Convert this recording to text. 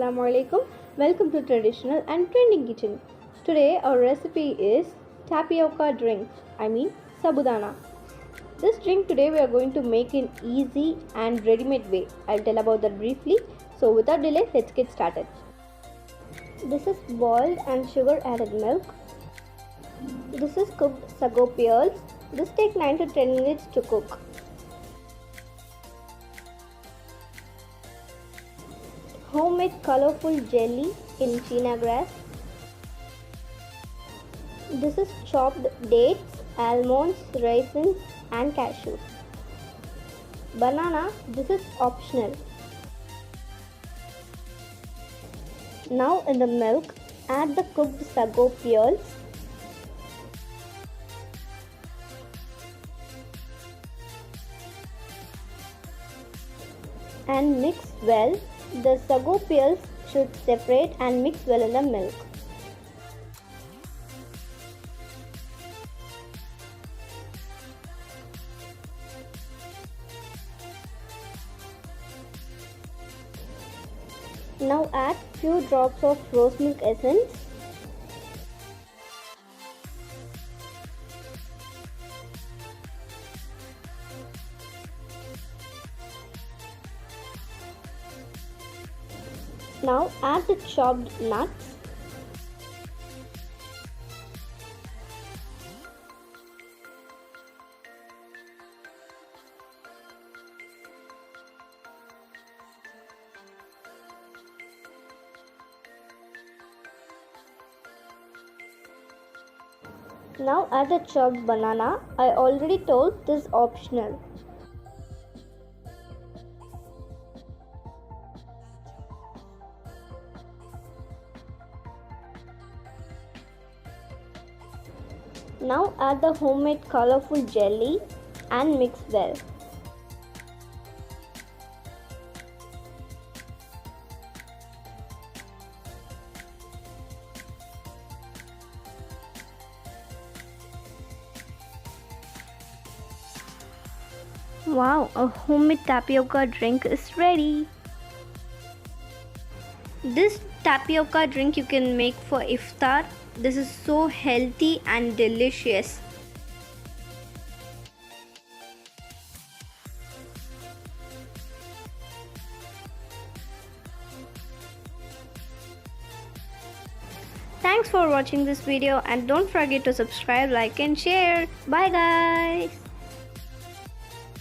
Assalamualaikum. Welcome to Traditional and Trending Kitchen. Today our recipe is tapioca drink. Sabudana. This drink today we are going to make in easy and ready-made way. I'll tell about that briefly. So without delay, let's get started. This is boiled and sugar added milk. This is cooked sago pearls. This takes 9 to 10 minutes to cook. Homemade colourful jelly in China grass. This is chopped dates, almonds, raisins and cashews. Banana, this is optional. Now in the milk, add the cooked sago pearls. And mix well. The sago pearls should separate and mix well in the milk. Now add few drops of rose milk essence. Now add the chopped nuts. Now add the chopped banana. I already told this is optional. Now add the homemade colourful jelly and mix well. Wow, a homemade tapioca drink is ready. This tapioca drink you can make for iftar. This is so healthy and delicious. Thanks for watching this video and don't forget to subscribe, like and share. Bye guys.